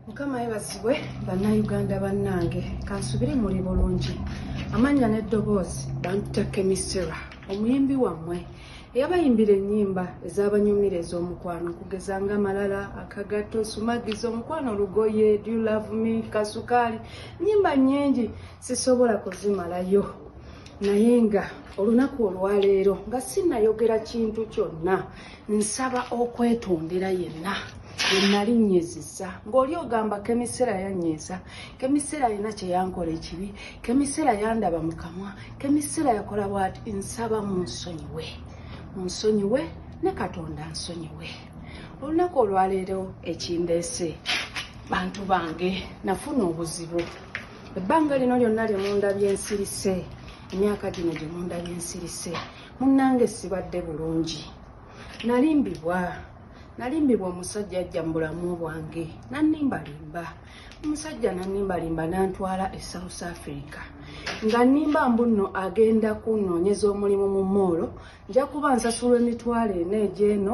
Mukama yebazibwe bannayuganda bannange kansubire muli bulungi amanya n'eddoboozi bantutake misera omuyimbi wammwe yabayimbira ennyimba ez'abanyumire ez'omukwano kugeza nga Malala, Akagato, Sumagiza, Omukwano Lugoye, Do You Love Me, Kasukaali, nnyimba nnyingi sisobola kuzimalayo naye nga olunaku olwaleero nga sinnayogera kintu kyonna nsaba okwetondera yenna nalinnyezizza ng'oli ogamba kemisera yannyeza, kemisera alina kye yankola ekibi, kemisera yandaba mu kamwa, kemisera yakola bw'ati. Nsaba munsonyiwe ne Katonda nsonyiwe. Olunaku olwaleero ekindeese bantu bange nafuna obuzibu ebbanga lino lyonna lye mundabye ensirise, emyaka gino gye mundabye ensirise munnange sibadde bulungi. Nalimbibwa omusajja ajja mu bulamu bwange nannimbalimba. Omusajja nannimbalimba n'antwala e South Africa nga nnimba mbuno agenda kunnoonyeza omulimu mu moolo, nja kuba nsasulwa emitwalo 4 egy'eno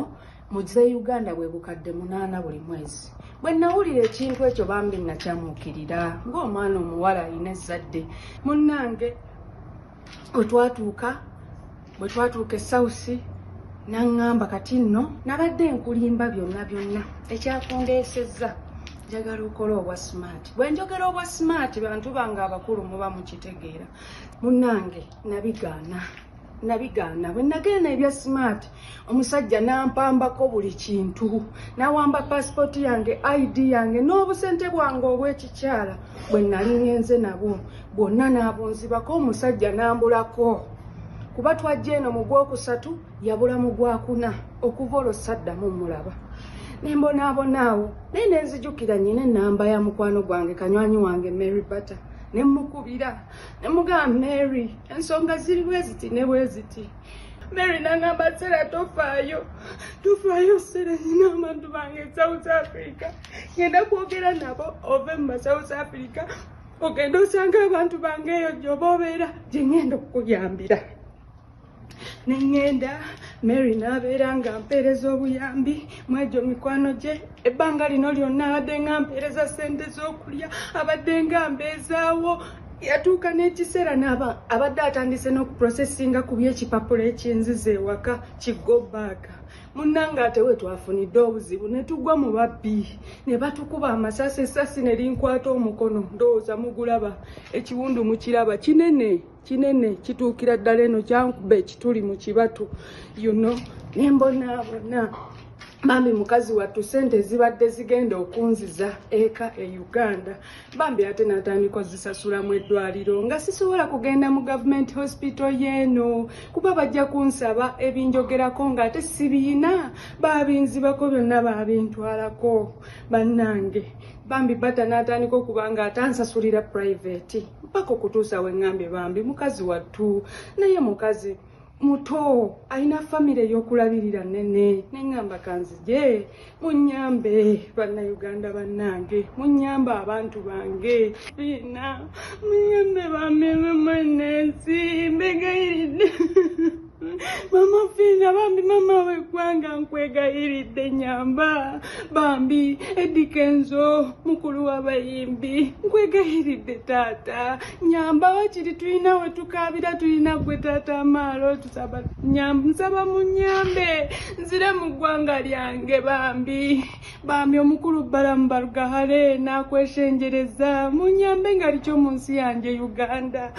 mu Uganda bwe bukadde 8 buli mwezi. Bwe nawulira ekintu ekyo bambi nakyamuukirira ng'omwana omuwala alina ezzadde. Munnange bwe twatuuka e South n'angamba kati nno nabadde nkulimba byonna ekyakundeesezza njagala okola obwa smart. Bwe njogera obwa smart bantu bange abakulu muba mukitegeera. Munnange nabigaana bwe nagenda ebya smart omusajja nampambako buli kintu, nawamba passport yange, ID yange n'obusente bwange obw'ekikyala. Bwe nali ngenze nabwo bwonna n'abunzibako, omusajja nambulako kuba twajja eno mu Gwokusatu yabula mu Gwakuna okuva olwo saddamu mulaba. Nembonaabonaawo naye nenzijukira nnyina ennamba ya mukwano gwange kanywanyi wange Mary Butter nemukubira nemugamba Mary ensonga ziri bwe ziti ne bwe ziti. Mary nangamba Sera tofaayo Sera, nyina abantu bange South Africa ngenda kwogera nabo ove mu South Africa ogenda osanga abantu bange eyo gy'oba obeera gye ngenda okukuyambira. Nengenda Mary n'abeera nga mpeereza obuyambi mwegyo mikwano gye. Ebbanga lino lyonna abadde nga mpeereza ssente z'okulya, abadde nga mbeezaawo. Yatuuka n'ekiseera abadde atandise n'okuprosesinga ku by'ekipapula eky'enziza ewaka kiggobaaga. Munnange ate we twafunidde obuzibu ne tugwa mu babbi ne batukuba amasasi, essasi ne linkwata omukono. Ndowooza mugulaba, ekiwundu mukiraba, kinene kituukira ddala eno kyankuba ekituli mu kibatu nembonaabona bambi mukazi wattu sente zibadde zigenda okunziza eka e Uganda. Bambi ate natandika ozisasula mu eddwaliro nga sisobola kugenda mu government hospital yeeno kuba bajja kunsaba ebinjogerako nga ate sibiina. Babinzibako byonna babintwalako. Bannange bambi Butter natandika okuba nga atansasulira private mpaka okutuusa we ngambye bambi mukazi wattu naye mukazi muto alina famire y'okulabirira nene. Nengamba kanzije munyambe bannayuganda bannange, munyambe abantu bange bina munyambe bameme mwenensi mbegayiridde mama fina bambi mama weggwanga nkwegayiridde nyamba bambi Edikenzo mukulu w'abayimbi nkwegayiridde taata nyamba wakiri tulina we tukaabira tulina gwe taata Amaalo tusaba nsaba munyambe nzire mu ggwanga lyange bambi omukulu Balamu Balugahale n'akweshenjereza munyambe nga likyo mu nsi yange Uganda.